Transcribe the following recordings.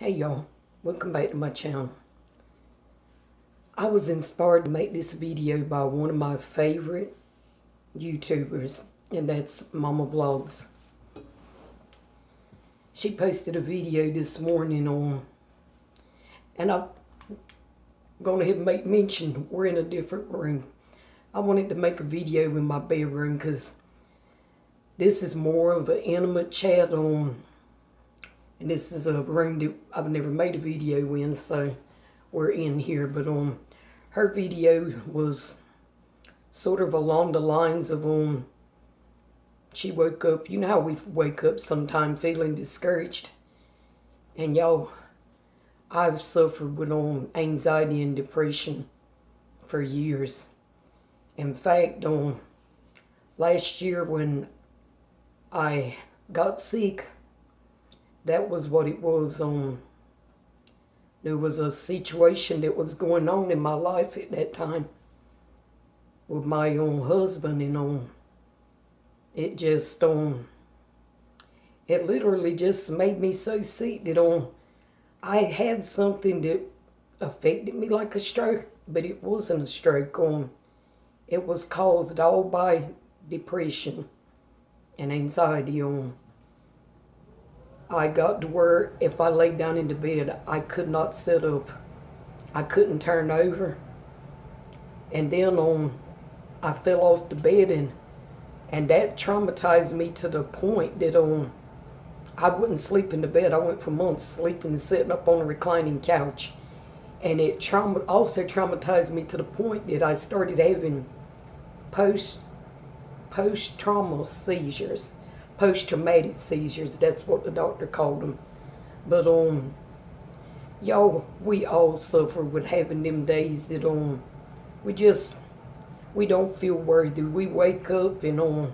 Hey y'all, welcome back to my channel. I was inspired to make this video by one of my favorite YouTubers, and that's Mama Vlogs. She posted a video this morning on, and I'm going to make mention we're in a different room. I wanted to make a video in my bedroom because this is more of an intimate chat on. And this is a room that I've never made a video in, so we're in here. But her video was sort of along the lines of she woke up. You know how we wake up sometime feeling discouraged, and y'all, I've suffered with anxiety and depression for years. In fact, last year when I got sick, that was what it was. There was a situation that was going on in my life at that time with my own husband, and it just it literally just made me so sick that I had something that affected me like a stroke, but it wasn't a stroke. It was caused all by depression and anxiety. I got to where if I laid down in the bed, I could not sit up. I couldn't turn over. And then I fell off the bed, and that traumatized me to the point that I wouldn't sleep in the bed. I went for months sleeping and sitting up on a reclining couch. And it also traumatized me to the point that I started having post-trauma seizures. Post-traumatic seizures, that's what the doctor called them. But y'all, we all suffer with having them days that we don't feel worthy. We wake up and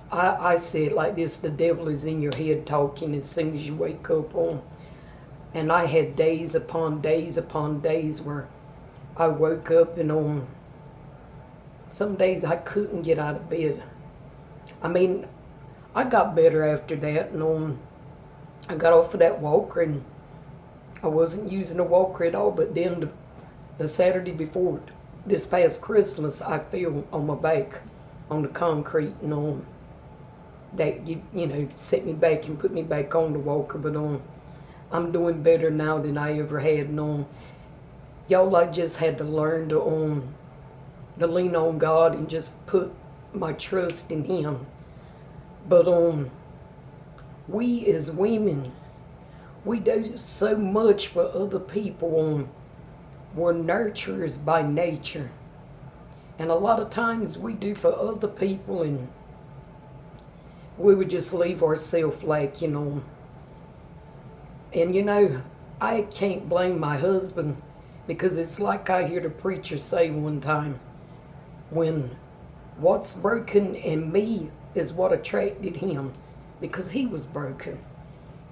I say it like this: the devil is in your head talking as soon as you wake up. And I had days upon days upon days where I woke up and some days I couldn't get out of bed. I mean, I got better after that, and I got off of that walker, and I wasn't using a walker at all. But then the Saturday before this past Christmas, I fell on my back on the concrete, and that you know set me back and put me back on the walker. But I'm doing better now than I ever had. And y'all, I just had to learn to lean on God and just put my trust in Him. But we as women, we do so much for other people. We're nurturers by nature, and a lot of times we do for other people, and we would just leave ourselves like, And I can't blame my husband, because it's like I hear the preacher say one time, when what's broken in me is what attracted him, because he was broken.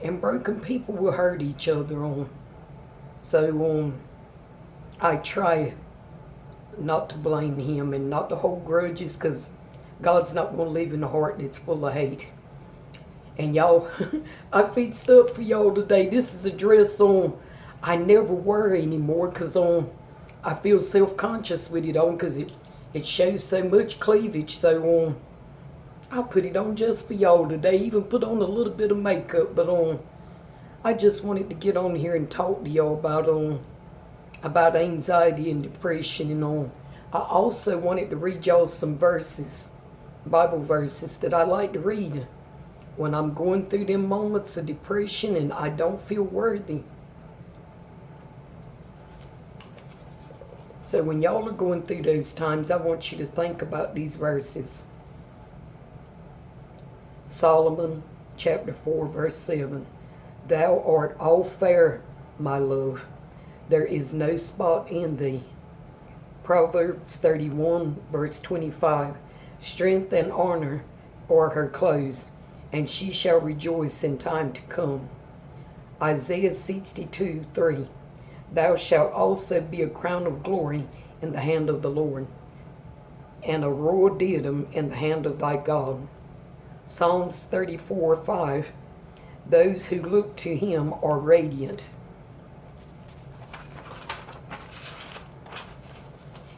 And broken people will hurt each other. So I try not to blame him and not to hold grudges, because God's not going to live in a heart that's full of hate. And y'all, I fixed up for y'all today. This is a dress I never wear anymore, because I feel self-conscious with it on, because it shows so much cleavage. So I'll put it on just for y'all today. Even put on a little bit of makeup. But I just wanted to get on here and talk to y'all about anxiety and depression and I also wanted to read y'all some verses, Bible verses that I like to read when I'm going through them moments of depression and I don't feel worthy. So when y'all are going through those times, I want you to think about these verses. Solomon chapter 4 verse 7. Thou art all fair, my love. There is no spot in thee. Proverbs 31 verse 25. Strength and honor are her clothes, and she shall rejoice in time to come. Isaiah 62 3. Thou shalt also be a crown of glory in the hand of the Lord, and a royal diadem in the hand of thy God. Psalms 34 5. Those who look to him are radiant,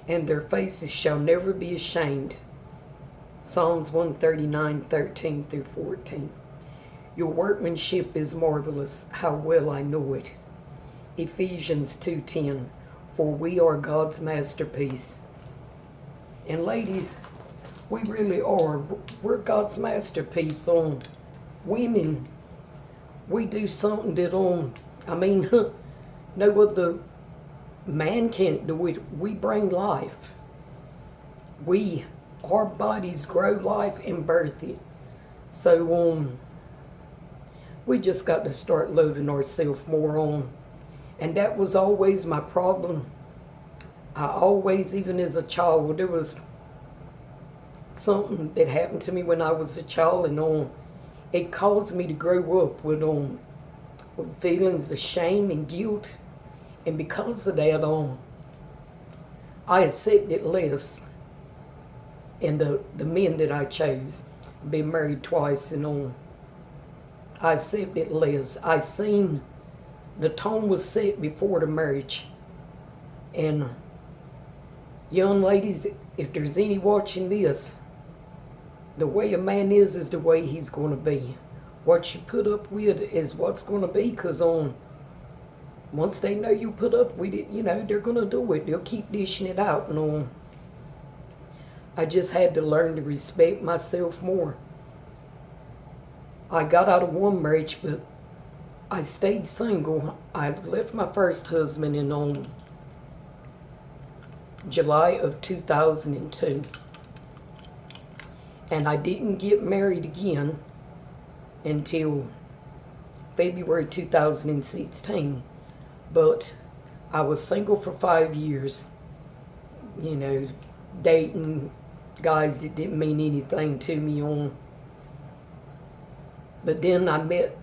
and their faces shall never be ashamed. Psalms 139:13 through 14. Your workmanship is marvelous, how well I know it. Ephesians 2:10, for we are God's masterpiece. And ladies, we really are. We're God's masterpiece. Women, we do something that no other man can't do it. We bring life. Our bodies grow life and birth it. So we just got to start loving ourselves more on. And that was always my problem. I always, even as a child, there was something that happened to me when I was a child, and it caused me to grow up with feelings of shame and guilt. And because of that, I accepted less in the men that I chose. I've been married twice, and I accepted less. I seen the tone was set before the marriage. And young ladies, if there's any watching this, the way a man is the way he's going to be. What you put up with is what's going to be, because once they know you put up with it, they're going to do it. They'll keep dishing it out. And I just had to learn to respect myself more. I got out of one marriage, but I stayed single. I left my first husband in July of 2002. And I didn't get married again until February 2016. But I was single for 5 years, dating guys that didn't mean anything to me. But then I met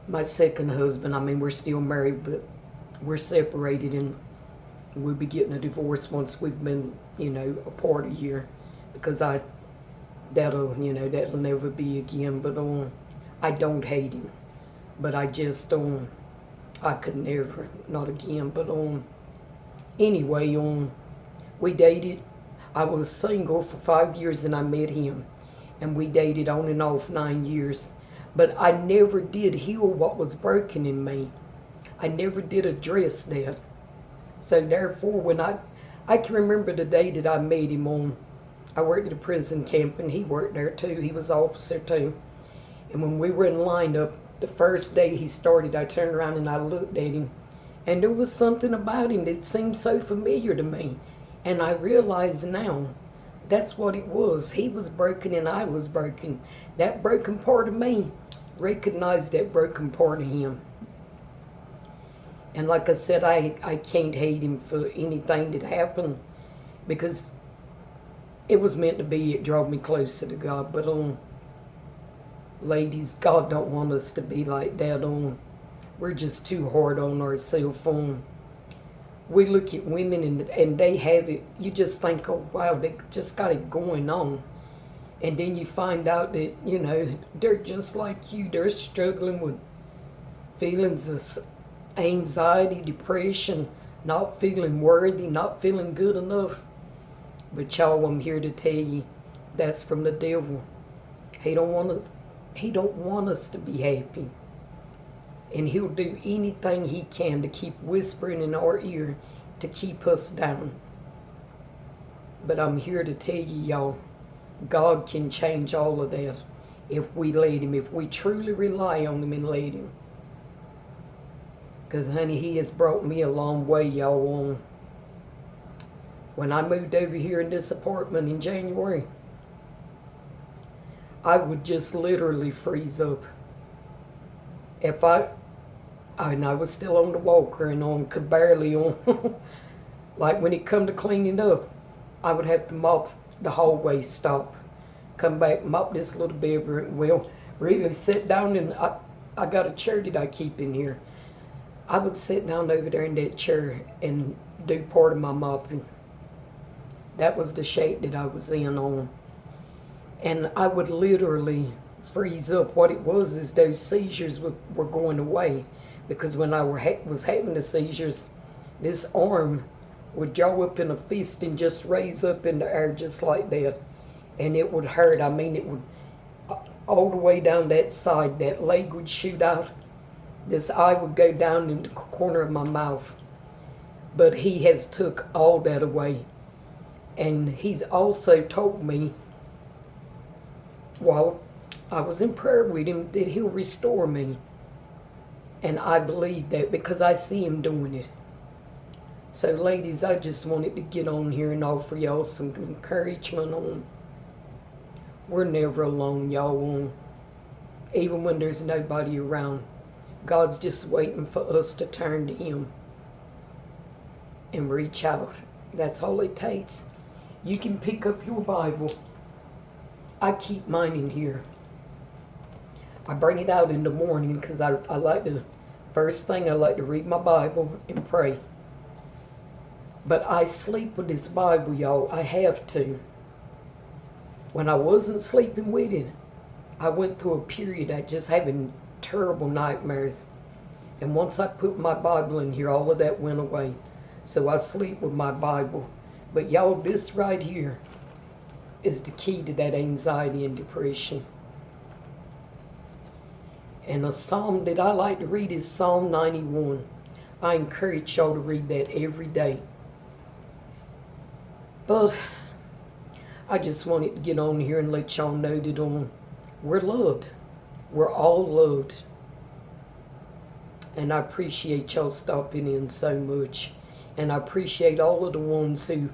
my second husband. We're still married, but we're separated, and we'll be getting a divorce once we've been, apart a year, because that'll never be again. But I don't hate him, but I just I could never, not again. But anyway, we dated. I was single for 5 years, and I met him, and we dated on and off 9 years. But I never did heal what was broken in me. I never did address that. So therefore, when I can remember the day that I met him I worked at a prison camp, and he worked there too. He was an officer too. And when we were in lineup, the first day he started, I turned around and I looked at him, and there was something about him that seemed so familiar to me. And I realize now, that's what it was. He was broken and I was broken. That broken part of me recognized that broken part of him. And like I said, I can't hate him for anything that happened, because it was meant to be. It drove me closer to God. But ladies, God don't want us to be like that. We're just too hard on ourselves. We look at women and they have it. You just think, oh wow, they just got it going on. And then you find out that, they're just like you. They're struggling with feelings of anxiety, depression, not feeling worthy, not feeling good enough. But y'all, I'm here to tell you, that's from the devil. He don't want us to be happy. And he'll do anything he can to keep whispering in our ear to keep us down. But I'm here to tell you, y'all, God can change all of that if we let him, if we truly rely on him and let him. Because, honey, he has brought me a long way, y'all. When I moved over here in this apartment in January, I would just literally freeze up. And I was still on the walker and could barely like when it come to cleaning up, I would have to mop the hallway, stop, come back, mop this little bedroom. Well, really sit down, and I got a chair that I keep in here. I would sit down over there in that chair and do part of my mopping. That was the shape that I was in. And I would literally freeze up. What it was is those seizures were going away, because when I was having the seizures, this arm would jaw up in a fist and just raise up in the air just like that, and it would hurt. I mean, it would all the way down that side. That leg would shoot out. This eye would go down in the corner of my mouth. But he has took all that away. And he's also told me, while I was in prayer with him, that he'll restore me. And I believe that because I see him doing it. So ladies, I just wanted to get on here and offer y'all some encouragement on, we're never alone, y'all. Even when there's nobody around, God's just waiting for us to turn to him and reach out. That's all it takes. You can pick up your Bible. I keep mine in here. I bring it out in the morning because I like to, first thing I like to read my Bible and pray. But I sleep with this Bible, y'all. I have to. When I wasn't sleeping with it, I went through a period of just having terrible nightmares. And once I put my Bible in here, all of that went away. So I sleep with my Bible. But y'all, this right here is the key to that anxiety and depression. And a psalm that I like to read is Psalm 91. I encourage y'all to read that every day. But I just wanted to get on here and let y'all know that we're loved. We're all loved. And I appreciate y'all stopping in so much. And I appreciate all of the ones who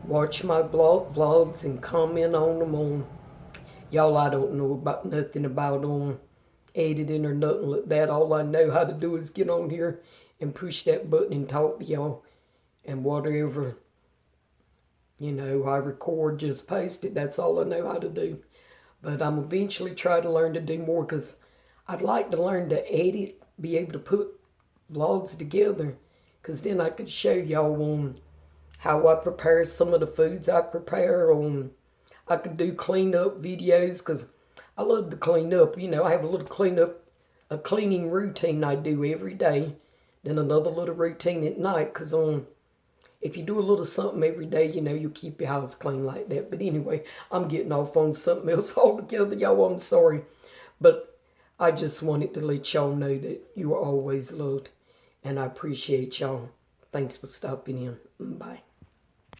watch my vlogs and comment on them on. Y'all, I don't know about nothing about editing or nothing like that. All I know how to do is get on here and push that button and talk to y'all. And whatever, I record, just post it. That's all I know how to do. But I'm eventually trying to learn to do more, because I'd like to learn to edit, be able to put vlogs together, because then I could show y'all on how I prepare some of the foods I prepare. I could do cleanup videos, because I love to clean up. I have a little a cleaning routine I do every day, then another little routine at night, because if you do a little something every day, you'll keep your house clean like that. But anyway, I'm getting off on something else altogether, y'all. I'm sorry. But I just wanted to let y'all know that you are always loved. And I appreciate y'all. Thanks for stopping in. Bye.